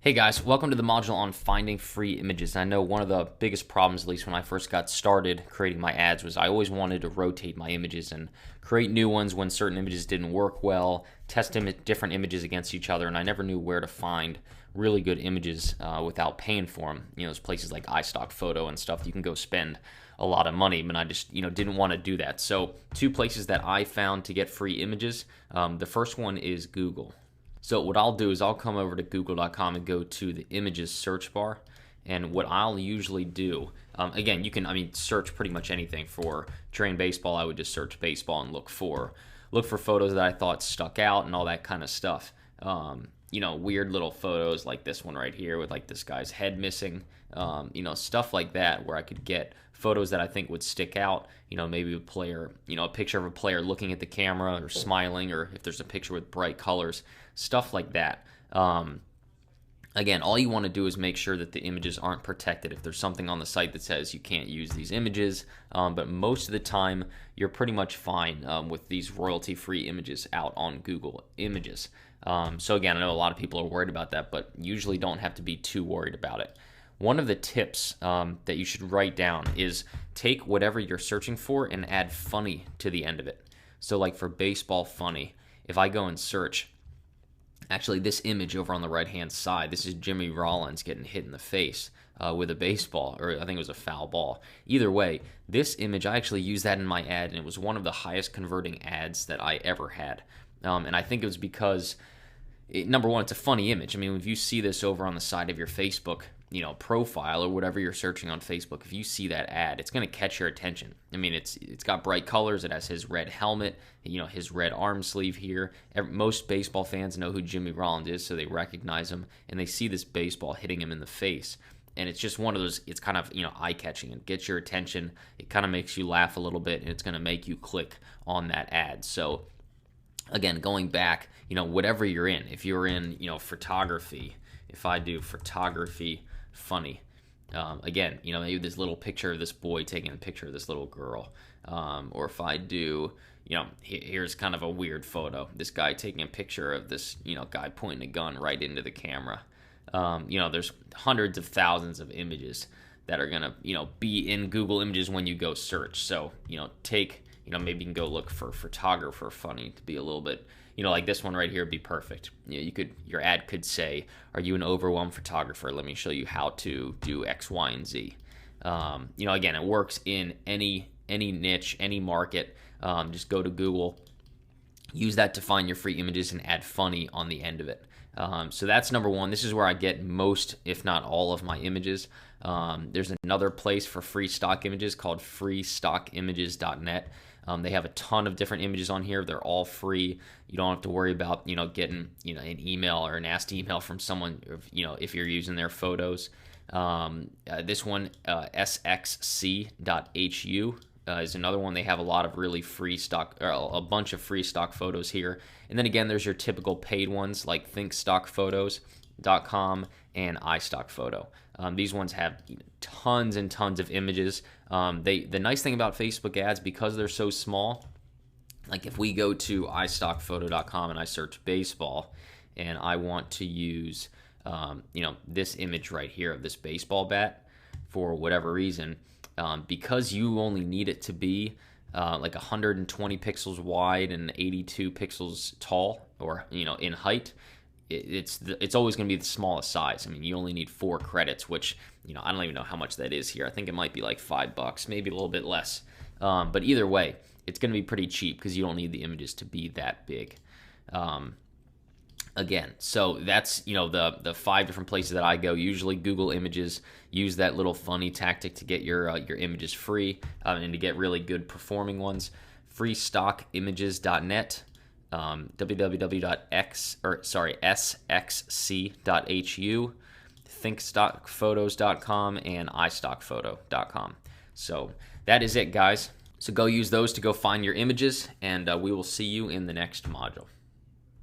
Hey guys, welcome to the module on finding free images. I know one of the biggest problems, at least when I first got started creating my ads, was I always wanted to rotate my images and create new ones when certain images didn't work well, test different images against each other, and I never knew where to find really good images without paying for them. You know, there's places like iStock Photo and stuff that you can go spend a lot of money, but I just didn't want to do that. So two places that I found to get free images. The first one is Google. So what I'll do is I'll come over to google.com and go to the images search bar. And what I'll usually do, again, you can search pretty much anything. For train baseball, I would just search baseball and look for photos that I thought stuck out and all that kind of stuff. Weird little photos like this one right here with like this guy's head missing, stuff like that, where I could get photos that I think would stick out. Maybe a player, a picture of a player looking at the camera or smiling, or if there's a picture with bright colors, stuff like that. Again, all you want to do is make sure that the images aren't protected. If there's something on the site that says you can't use these images, but most of the time you're pretty much fine with these royalty-free images out on Google Images. So again, I know a lot of people are worried about that, but usually don't have to be too worried about it. One of the tips that you should write down is take whatever you're searching for and add funny to the end of it. So like for baseball funny, if I go and search, actually this image over on the right hand side, this is Jimmy Rollins getting hit in the face with a baseball, or I think it was a foul ball. Either way, this image, I actually used that in my ad, and it was one of the highest converting ads that I ever had. And I think it was because, number one, it's a funny image. I mean, if you see this over on the side of your Facebook profile or whatever you're searching on Facebook, if you see that ad, it's going to catch your attention. I mean, it's got bright colors. It has his red helmet, his red arm sleeve here. Most baseball fans know who Jimmy Rollins is, so they recognize him, and they see this baseball hitting him in the face. And it's just one of those, it's kind of, eye-catching. It gets your attention. It kind of makes you laugh a little bit, and it's going to make you click on that ad. So, again, going back, whatever you're in, if you're in, photography, if I do photography funny, again, maybe this little picture of this boy taking a picture of this little girl, or if I do, here's kind of a weird photo, this guy taking a picture of this, guy pointing a gun right into the camera. There's hundreds of thousands of images that are gonna, be in Google Images when you go search. So, take, maybe you can go look for photographer funny to be a little bit, like this one right here would be perfect. Your ad could say, "Are you an overwhelmed photographer? Let me show you how to do X, Y, and Z." Again, it works in any niche, any market. Just go to Google, use that to find your free images, and add funny on the end of it. So that's number one. This is where I get most, if not all, of my images. There's another place for free stock images called freestockimages.net. They have a ton of different images on here. They're all free. You don't have to worry about getting an email or a nasty email from someone if you're using their photos. This one, sxc.hu. Is another one. They have a lot of really free stock, or a bunch of free stock photos here. And then again, there's your typical paid ones like thinkstockphotos.com and iStockPhoto. These ones have tons and tons of images. The nice thing about Facebook ads, because they're so small, like if we go to iStockPhoto.com and I search baseball, and I want to use this image right here of this baseball bat for whatever reason, because you only need it to be like 120 pixels wide and 82 pixels tall, or in height, it's always going to be the smallest size. I mean, you only need 4 credits, which I don't even know how much that is here. I think it might be like $5, maybe a little bit less. But either way, it's going to be pretty cheap because you don't need the images to be that big. Again, so that's the 5 different places that I go. Usually Google Images. Use that little funny tactic to get your images free, and to get really good performing ones. Freestockimages.net, sxc.hu, thinkstockphotos.com, and iStockPhoto.com. So that is it, guys. So go use those to go find your images, and we will see you in the next module.